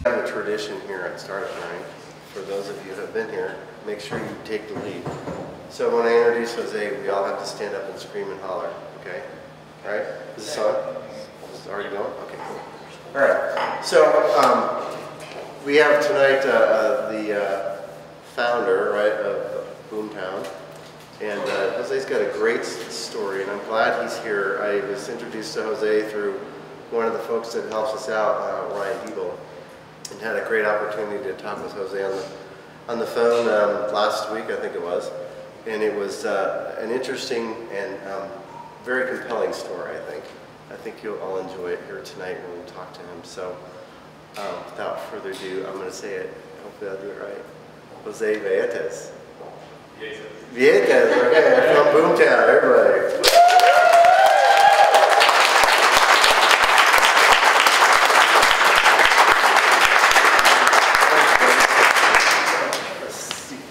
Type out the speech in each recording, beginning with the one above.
have a tradition here at Startup Learning. For those of you who have been here, make sure you take the lead. So when I introduce Jose, we all have to stand up and scream and holler, okay? All right? Is this on? Is it already going? Okay, cool. All right. So we have tonight the founder, right, of Boomtown. And Jose's got a great story, and I'm glad he's here. I was introduced to Jose through one of the folks that helps us out, Ryan Diebel, and had a great opportunity to talk with Jose on the phone last week, I think it was. And it was an interesting and very compelling story, I think. I think you'll all enjoy it here tonight when we talk to him. So without further ado, I'm going to say it. Hopefully I'll do it right. Jose Vieitez. Vieitez, okay, from Boomtown, everybody.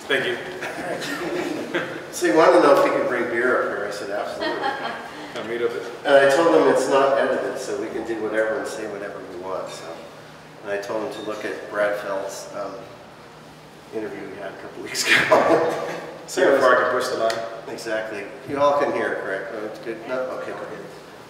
Thank you. So you wanted to know if he could bring beer up here. I said, absolutely. I'll meet up it. And I told him it's not edited, so we can do whatever and say whatever we want. So, and I told him to look at Brad Feld's interview we had a couple weeks ago. See how far I can push the line. Exactly. You all can hear it, correct? Oh, it's good. No? Okay, good.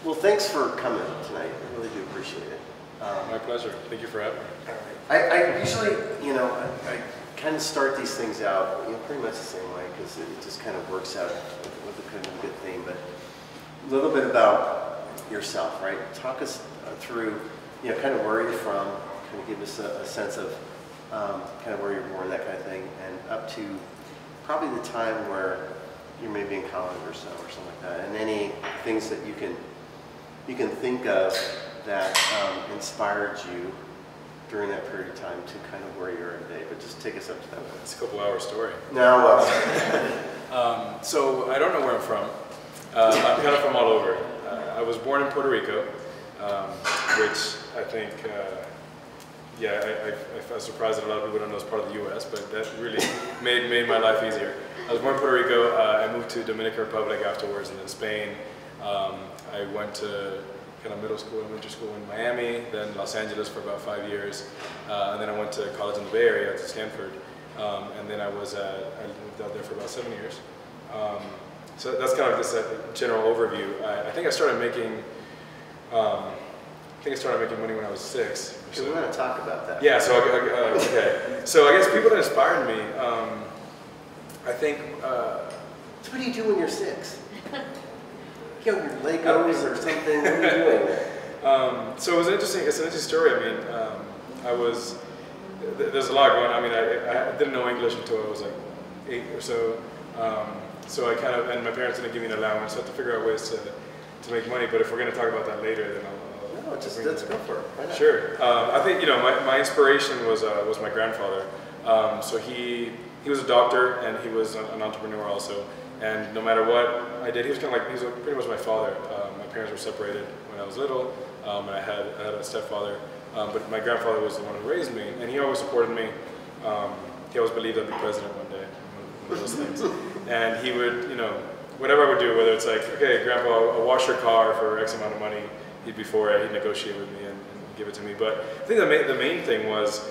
Well, thanks for coming tonight. I really do appreciate it. My pleasure. Thank you for having me. All right. I usually, you know, I kind of start these things out, you know, pretty much the same way because it just kind of works out with a good theme. But a little bit about yourself, right? Talk us through, you know, kind of where you're from, kind of give us a sense of kind of where you're born, that kind of thing, and up to probably the time where you're maybe in college or so, or something like that, and any things that you can think of that inspired you during that period of time to kind of where you're at today. But just take us up to that point. It's a couple-hour story. No, well. So I don't know where I'm from. I'm kind of from all over. I was born in Puerto Rico, which I think, yeah, I was surprised that a lot of people don't know it's part of the U.S., but that really made my life easier. I was born in Puerto Rico. I moved to Dominican Republic afterwards, and then Spain. I went to kind of middle school and winter school in Miami, then Los Angeles for about 5 years, and then I went to college in the Bay Area, to Stanford, and then I lived out there for about 7 years. So that's kind of just a general overview. I think I started making money when I was 6. So we want to talk about that. Yeah. So okay. So I guess people that inspired me, I think. So what do you do when you're 6? You know, your Legos or something. What are you doing? So it's an interesting story. I mean, there's a lot going on. I mean, I didn't know English until I was like 8 or so. So I kind of, and my parents didn't give me an allowance, so I had to figure out ways to make money. But if we're going to talk about that later, then I'll just let's go for it. Why not? Sure. I think, you know, my inspiration was my grandfather. So he was a doctor and he was an entrepreneur also. And no matter what I did, he was pretty much my father. My parents were separated when I was little, and I had a stepfather. But my grandfather was the one who raised me, and he always supported me. He always believed I'd be president one day, one of those things. And he would, you know, whatever I would do, whether it's like, okay, Grandpa, I'll wash your car for X amount of money, he'd be for it, he'd negotiate with me and give it to me. But I think the main thing was,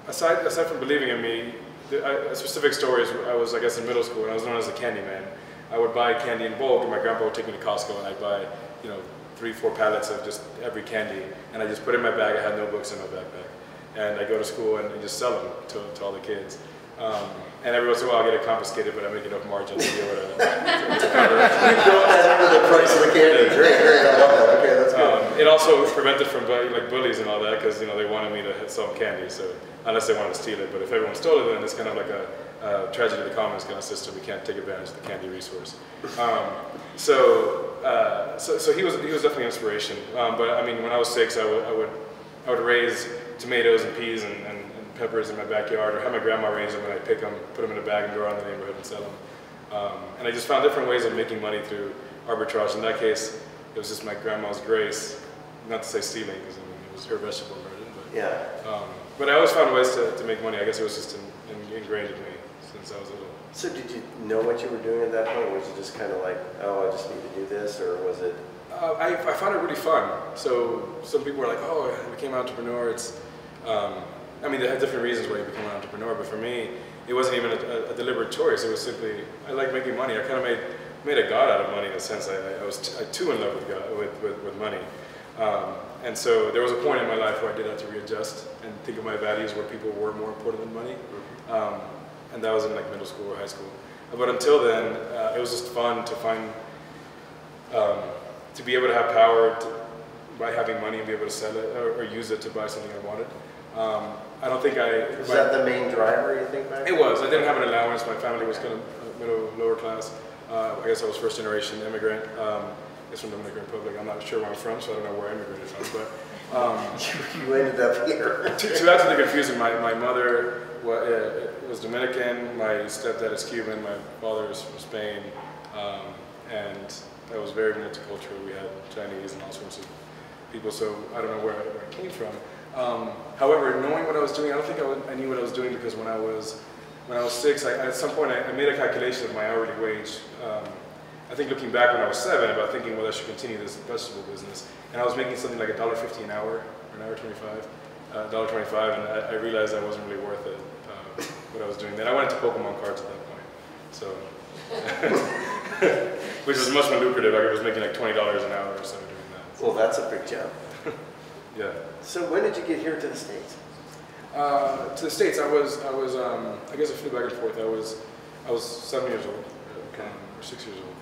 aside from believing in me, a specific story is I was, I guess, in middle school, and I was known as the candy man. I would buy candy in bulk, and my grandpa would take me to Costco, and I'd buy, you know, 3-4 pallets of just every candy, and I just put it in my bag. I had no books in my backpack, and I go to school and just sell them to all the kids. And every once in a while I get it confiscated, but I make enough margin to be able to cover it. You built that into the price of the candy. Great, I love that. Okay, that's good. It also prevented from like bullies and all that, because, you know, they wanted me to sell candy, so unless they wanted to steal it. But if everyone stole it, then it's kind of like a tragedy of the commons kind of system. We can't take advantage of the candy resource. So he was definitely an inspiration. But I mean, when I was 6, I would raise tomatoes and peas and peppers in my backyard, or have my grandma raise them, and I'd pick them, put them in a bag, and go around the neighborhood and sell them. And I just found different ways of making money through arbitrage. In that case, it was just my grandma's grace, not to say stealing, because I mean, it was her vegetable garden. But, yeah. But I always found ways to make money. I guess it was just ingrained in me since I was little. So did you know what you were doing at that point? Was it just kind of like, oh, I just need to do this, or was it? I found it really fun. So some people were like, oh, I became an entrepreneur. It's, I mean, they had different reasons why you become an entrepreneur, but for me, it wasn't even a deliberate choice. It was simply, I like making money. I kind of made a god out of money in a sense. I was too in love with God, with money. And so there was a point in my life where I did have to readjust and think of my values where people were more important than money. And that was in like middle school or high school. But until then, it was just fun to find, to be able to have power by having money and be able to sell it or use it to buy something I wanted. I don't think Was that the main driver, you think, back then? It was. I didn't have an allowance. My family was kind of lower class. I guess I was first generation immigrant. It's from the Dominican Republic. I'm not sure where I'm from, so I don't know where I immigrated from. But you ended up here. to add to the confusion, my mother was Dominican. My stepdad is Cuban. My father is from Spain, and I was very multicultural. We had Chinese and all sorts of people. So I don't know where I came from. However, knowing what I was doing, I don't think I knew what I was doing because when I was 6, at some point I made a calculation of my hourly wage. I think looking back when I was 7, about thinking whether I should continue this vegetable business, and I was making something like $1.50 an hour, or an hour 25, $1.25, and I realized I wasn't really worth it. What I was doing then, I went into Pokemon cards at that point, so which was much more lucrative. I was making like $20 an hour or so doing that. So. Well, that's a big jump. Yeah. So when did you get here to the States? To the States, I guess I flew back and forth. I was 7 years old, or 6 years old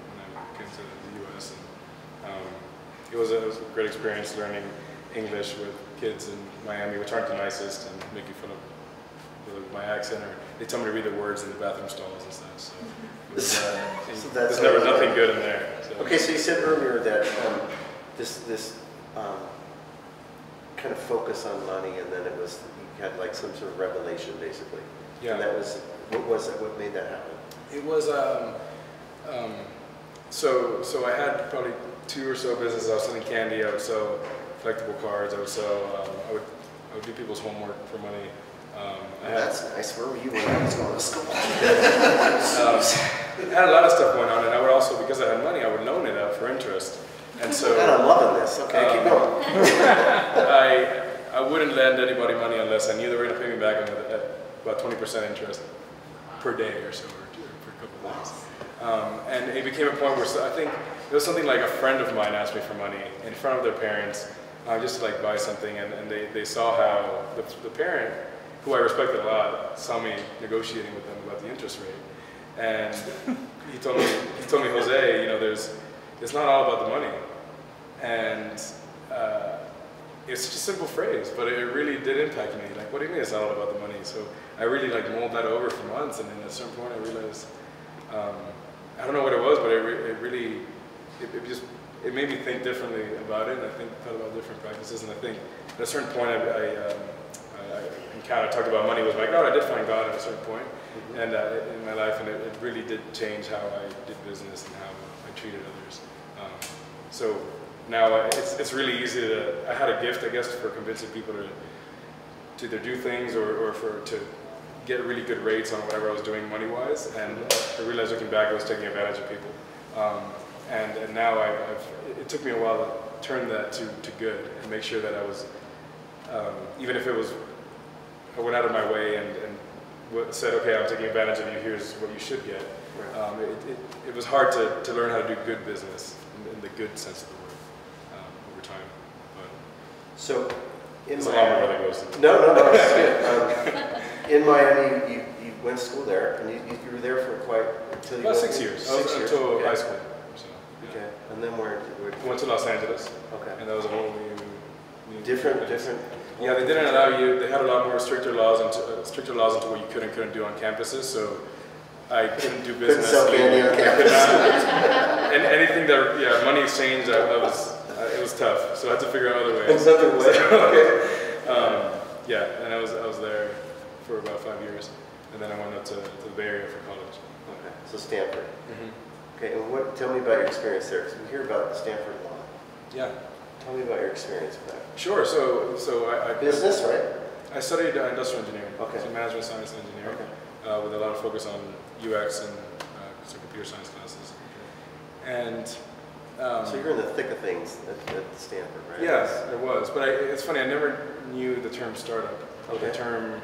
when I came to the U.S. And it was a great experience learning English with kids in Miami, which aren't the nicest and making fun of my accent, or they tell me to read the words in the bathroom stalls and stuff. So, so there's never nothing good in there. So. Okay, so you said earlier that this kind of focus on money, and then it was you had like some sort of revelation, basically. Yeah. And that was what made that happen? It was so I had probably 2 or so businesses. I was selling candy. I would sell collectible cards. I would sell. I would do people's homework for money. That's nice. Where were you when I was going to school? I had a lot of stuff going on, and I would also, because I had money, I would loan it out for interest. And so, God, I'm loving this. Okay, keep going. I wouldn't lend anybody money unless I knew they were going to pay me back at about 20% interest per day or so, or for a couple of days. And it became a point where I think it was something like a friend of mine asked me for money in front of their parents, just to like buy something, and they saw how the parent, who I respected a lot, saw me negotiating with them about the interest rate, and he told me, Jose, you know, it's not all about the money, and it's just a simple phrase, but it really did impact me. Like, what do you mean it's not all about the money? So I really like mulled that over for months, and then at a certain point I realized, I don't know what it was, but it made me think differently about it, and I thought about different practices, and I think at a certain point I talked about money with my God. I did find God at a certain point, and in my life, and it really did change how I did business and how I treated others. So now it's really easy to. I had a gift, I guess, for convincing people to either do things or to get really good rates on whatever I was doing money-wise. And I realized looking back, I was taking advantage of people. And now it took me a while to turn that to good and make sure that I was, even if it was. I went out of my way and said, okay, I'm taking advantage of you, here's what you should get. Right. It was hard to learn how to do good business in the good sense of the word over time. But so in Miami, no, it's good. In Miami, you went to school there, and you were there for until you about 6 years. Until okay. High school. So, yeah. Okay, and then where went to Los Angeles. Okay, and that was a whole new different. Yeah, they didn't allow you. They had a lot more stricter laws into what you could and couldn't do on campuses. So I couldn't do business. Couldn't sell candy on campus. And anything that money exchange, it was tough. So I had to figure out other ways. Another way. Okay. Yeah, and I was there for about 5 years, and then I went up to the Bay Area for college. Okay, so Stanford. Okay, and tell me about your experience there, because we hear about the Stanford law. Yeah. Tell me about your experience with that. Sure. So I business, right? I studied industrial engineering. Okay. So management science and engineering. Okay. With a lot of focus on UX and some computer science classes. And So you're in the thick of things at Stanford, right? Yes, it was. But it's funny, I never knew the term startup, or Okay. the term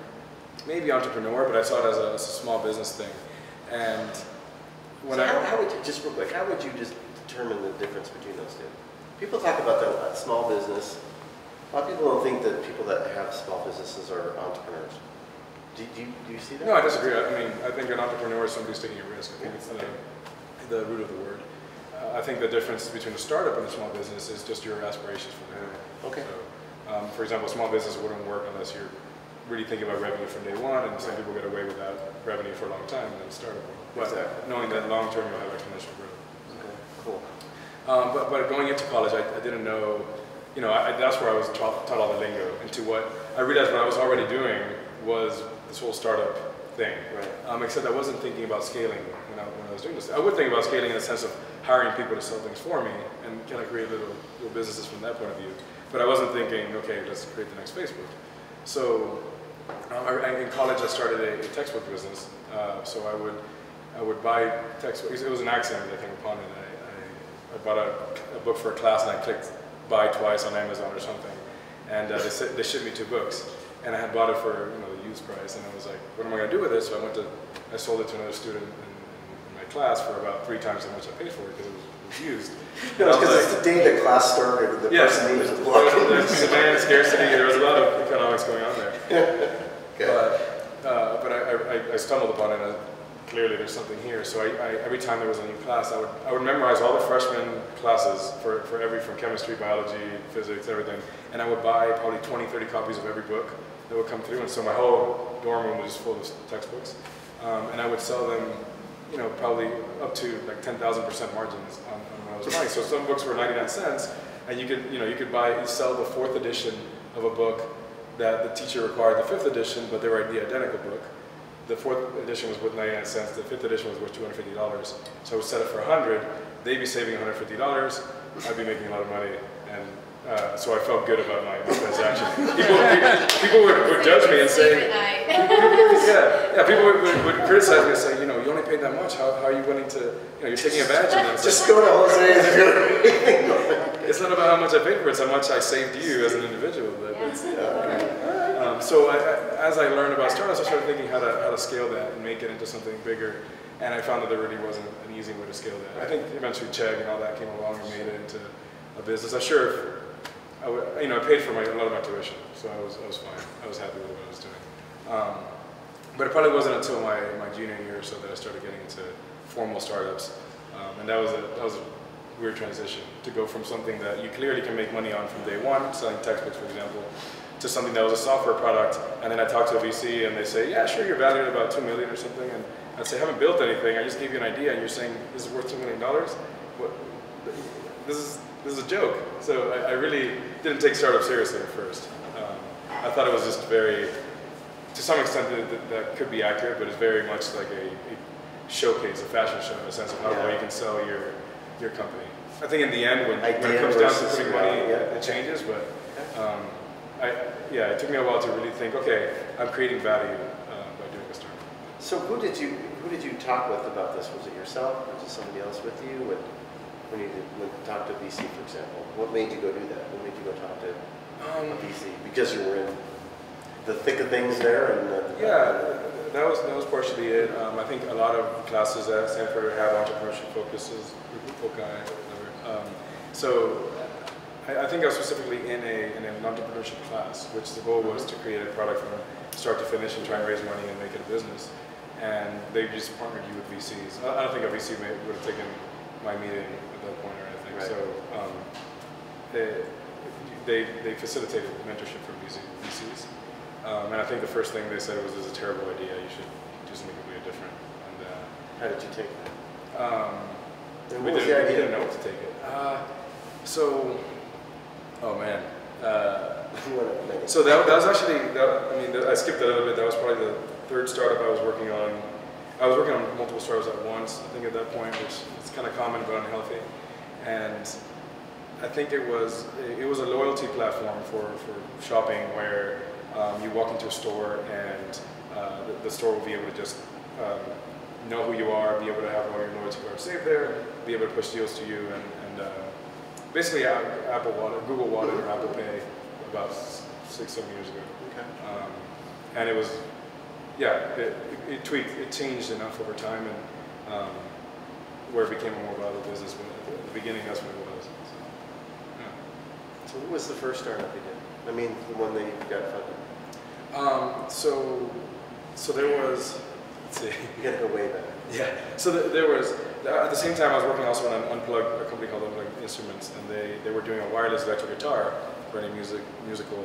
maybe entrepreneur, but I saw it as a small business thing. And when So how would you, just real quick, how would you just determine the difference between those two? People talk about the small business. A lot of people don't think that people that have small businesses are entrepreneurs. Do you see that? No, I disagree. I mean, I think an entrepreneur is somebody who's taking a risk. I think it's the root of the word. I think the difference between a startup and a small business is just your aspirations for the day. Okay. So, for example, a small business wouldn't work unless you're really thinking about revenue from day one, and some people get away without revenue for a long time, and then start up. But Exactly. knowing that long term you'll have exponential growth. Okay, cool. But going into college, I didn't know, that's where I was taught all the lingo. Into what I realized what I was already doing was this whole startup thing. Right. Except I wasn't thinking about scaling when I was doing this. I would think about scaling in the sense of hiring people to sell things for me, and can I create little businesses from that point of view. But I wasn't thinking, okay, let's create the next Facebook. So in college, I started a textbook business. So I would buy textbooks. It was an accident that I came upon it. I bought a book for a class, and I clicked buy twice on Amazon or something, and they shipped me 2 books, and I had bought it for the used price, and I was like, what am I going to do with it? So I sold it to another student in my class for about 3 times how much I paid for it because it was used. No, because it's the day the class started, the person needs the book. There's demand, scarcity. There was a lot of economics going on there. Okay. But I stumbled upon it. And clearly, there's something here. So every time there was a new class, I would memorize all the freshman classes from chemistry, biology, physics, everything, and I would buy probably 20, 30 copies of every book that would come through. And so my whole dorm room was just full of textbooks, and I would sell them, probably up to like 10,000% margins on what I was buying. So some books were 99 cents, and you could sell the 4th edition of a book that the teacher required the 5th edition, but they were the identical book. The 4th edition was worth 99 cents, the 5th edition was worth $250. So I would set it for $100, they'd be saving $150, I'd be making a lot of money, and so I felt good about my transaction. People would judge me and say, people would criticize me and say, you only paid that much, how are you willing to, you're taking advantage of them. Just go to Jose's and It's not about how much I paid for it, it's how much I saved you as an individual. So as I learned about startups, I started thinking how to scale that and make it into something bigger. And I found that there really wasn't an easy way to scale that. I think eventually Chegg and all that came along and made it into a business. I paid for a lot of my tuition, so I was fine. I was happy with what I was doing. But it probably wasn't until my junior year or so that I started getting into formal startups. And that was a weird transition to go from something that you clearly can make money on from day one, selling textbooks, for example, to something that was a software product. And then I talked to a VC and they say, yeah, sure, you're valued at about $2 million or something. And I'd say, I haven't built anything. I just gave you an idea and you're saying this is worth $2 million? What? This is a joke. So I really didn't take startup seriously at first. I thought it was just very, to some extent that could be accurate, but it's very much like a showcase, a fashion show in the sense of how well you can sell your company. I think in the end, when it comes down to putting money, it changes, but it took me a while to really think, okay, I'm creating value by doing a startup. So who did you talk with about this? Was it yourself? Was it somebody else with you? When you talk to a VC, for example, what made you go do that? What made you go talk to a VC? Because you were in the thick of things there, and that was partially it. I think a lot of classes at Stanford have entrepreneurship focuses, foci, whatever. So I think I was specifically in an entrepreneurship class, which the goal was to create a product from start to finish and try and raise money and make it a business. And they just partnered you with VCs. I don't think a VC would have taken my meeting at that point or anything. Right. So they facilitated mentorship from VCs. And I think the first thing they said was, "This is a terrible idea. You should do something completely different." And how did you take that? we didn't know what to take it. So that was actually, I skipped a little bit. That was probably the 3rd startup I was working on. I was working on multiple startups at once, I think at that point, which is kind of common but unhealthy. And I think it was a loyalty platform for shopping where you walk into a store and the store will be able to just know who you are, be able to have all your loyalty cards saved there, be able to push deals to you, and basically Apple Wallet, Google Wallet, or Apple Pay about 6-7 years ago. Okay. And it was, yeah, it tweaked, it changed enough over time, and where it became a more viable business. But at the beginning, that's what it was. So, yeah. So what was the first startup you did? I mean, the one that you got funded. So there was, let's see. You got to go way back. Yeah. So there was, at the same time, I was working also on an Unplugged, a company called Unplugged Instruments, and they were doing a wireless electric guitar for any musical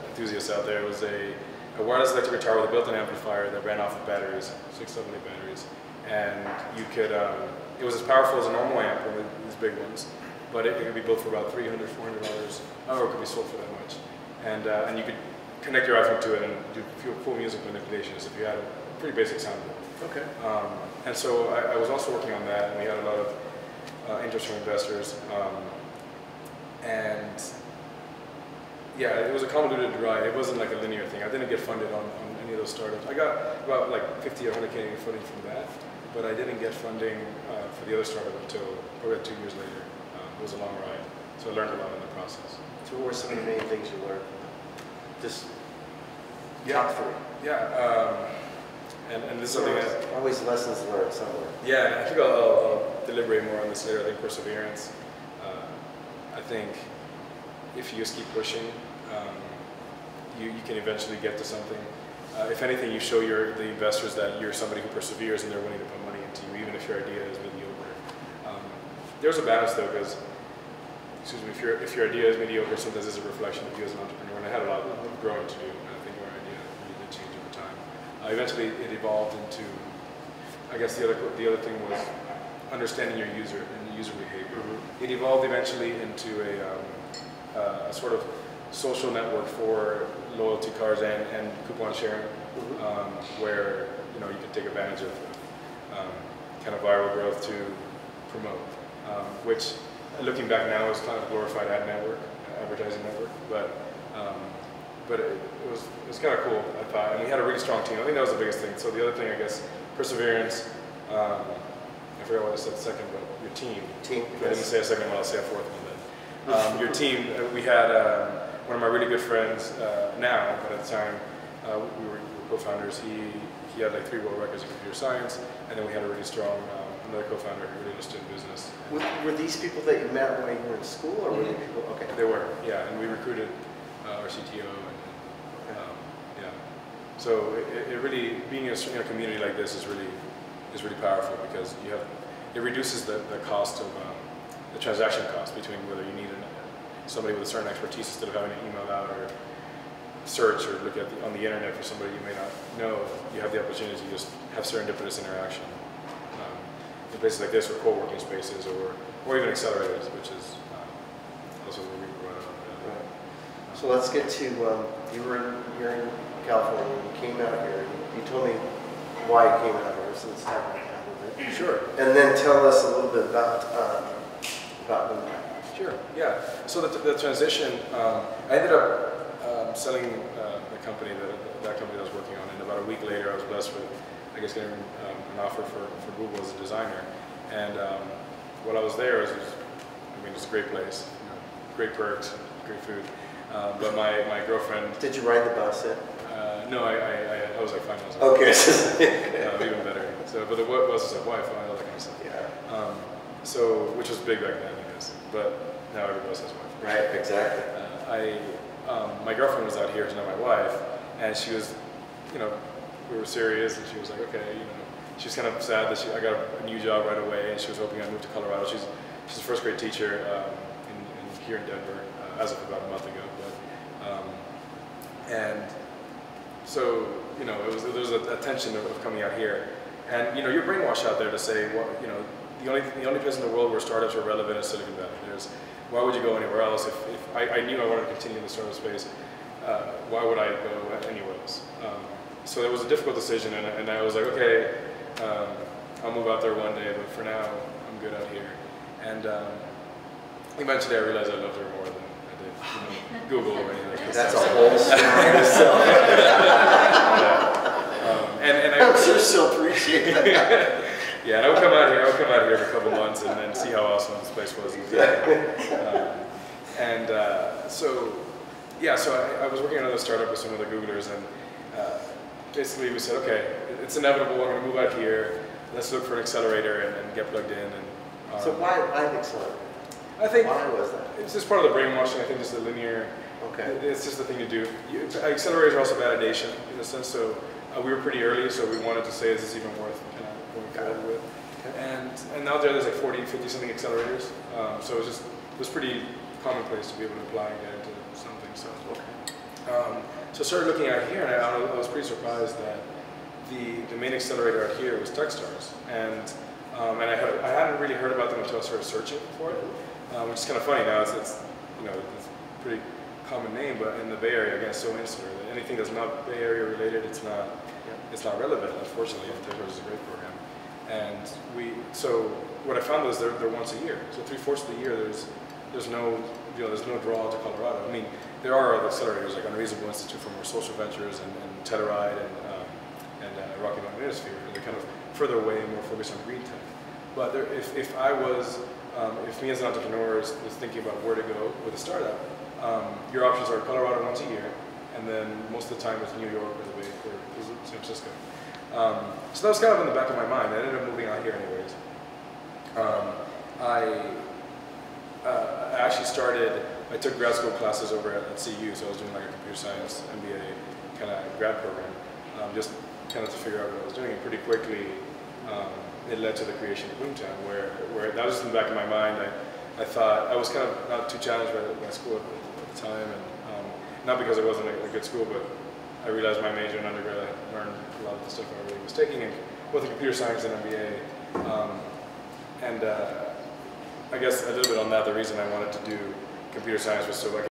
enthusiasts out there. It was a wireless electric guitar with a built-in amplifier that ran off of batteries, 6-7 batteries, and you could. It was as powerful as a normal amp, one of these big ones, but it could be built for about $300, $400, or it could be sold for that much, and you could connect your iPhone to it and do full music manipulations if you had a pretty basic soundboard. Okay. And so I was also working on that, and we had a lot of interest from investors. And yeah, it was a convoluted ride. It wasn't like a linear thing. I didn't get funded on any of those startups. I got about like 50 or 100K funding from that, but I didn't get funding for the other startup until probably 2 years later. It was a long ride, so I learned a lot in the process. So what were some of the main things you learned? Just top three. Yeah. And this is something that always lessons learned somewhere. Yeah, I think I'll deliberate more on this later. I think perseverance. I think if you just keep pushing, you can eventually get to something. If anything, you show the investors that you're somebody who perseveres and they're willing to put money into you, even if your idea is mediocre. There's a balance though, because if your idea is mediocre, sometimes it's a reflection of you as an entrepreneur. And I had a lot of growing to do. Eventually, it evolved into, I guess the other thing was understanding your user and the user behavior. Mm-hmm. It evolved eventually into a sort of social network for loyalty cards and coupon sharing, where you can take advantage of kind of viral growth to promote, which looking back now is kind of a glorified advertising network, but it was kind of cool, I thought, and we had a really strong team. I think that was the biggest thing. So the other thing, I guess, perseverance. I forgot what I said second, but your team. If I didn't say a second one, I'll say a fourth one then. Your team. We had one of my really good friends now, but at the time we were co-founders. He had like 3 world records in computer science, and then we had a really strong another co-founder who really understood business. Were these people that you met while you were in school, or were they people? Okay. They were, yeah, and we recruited our CTO. So it really, being in a community like this is really powerful, because it reduces the cost of the transaction cost between whether you need somebody with a certain expertise instead of having to email out or search or look on the internet for somebody you may not know. You have the opportunity to just have serendipitous interaction in places like this, or co-working spaces, or even accelerators, which is also where we run. So let's get to you're in California. You came out here. You told me why you came out here, so let's talk about that a little bit. Sure. And then tell us a little bit about Boomtown. Sure. Yeah. So the transition, I ended up selling the company that company that I was working on, and about a week later, I was blessed with, I guess, getting an offer for Google as a designer. And while I was there, it's a great place, great perks, great food. But my girlfriend. Did you ride the bus yet? No, I was like 5 miles away. Okay. Even better. So, but the bus was like Wi-Fi, all that kind of stuff. Yeah. So, which was big back then, I guess. But now every bus has Wi-Fi. Right. Exactly. My girlfriend was out here to know my wife, and she was, we were serious, and she was like, okay, she's kind of sad that I got a new job right away, and she was hoping I'd move to Colorado. She's a first grade teacher here in Denver, as of about a month ago. And so, there was a tension of coming out here, and you're brainwashed out there to say, well, the only place in the world where startups are relevant is Silicon Valley. Why would you go anywhere else? If I knew I wanted to continue in the startup space, why would I go anywhere else? So it was a difficult decision, and I was like, okay, I'll move out there one day, but for now, I'm good out here. And eventually, I realized I loved her more than I did Google or anything like that. That's a whole story in itself. And I sure still appreciate that. Yeah, and I would come out here every couple months and then see how awesome this place was. So I was working at another startup with some other Googlers, and basically we said, okay, it's inevitable, we're going to move out here, let's look for an accelerator and get plugged in. And so why an accelerator? I think why was that? It's just part of the brainwashing. I think just the linear. Okay. It's just the thing to do. Accelerators are also validation in a sense. So we were pretty early, so we wanted to say, is this even worth going forward with? Okay. And now there's like 40, 50 something accelerators. So it was pretty commonplace to be able to apply and get into something. So so I started looking out here, and I was pretty surprised that the main accelerator out here was Techstars, and I hadn't really heard about them until I started searching for it, which is kind of funny now. It's it's a pretty common name, but in the Bay Area, again, it's so insular that anything that's not Bay Area related, it's not relevant. Unfortunately, Techstars is a great program, and so what I found was they're once a year. So 3/4 of the year there's no draw to Colorado. I mean, there are other accelerators like Unreasonable Institute for More Social Ventures and Telluride and Rocky Mountain Magnetosphere. They're kind of further away and more focused on green tech. But if me as an entrepreneur was thinking about where to go with a startup, your options are Colorado once a year, and then most of the time it's New York or the Bay or San Francisco. So that was kind of in the back of my mind. I ended up moving out here anyways. I took grad school classes over at CU, so I was doing like a computer science MBA kind of grad program, just kind of to figure out what I was doing. And pretty quickly, it led to the creation of Boomtown, where that was just in the back of my mind. I thought I was kind of not too challenged by school at the time, and not because it wasn't a good school, but I realized my major in undergrad, I learned a lot of the stuff I really was taking, and both in computer science and MBA. I guess a little bit on that, the reason I wanted to do computer science was so I could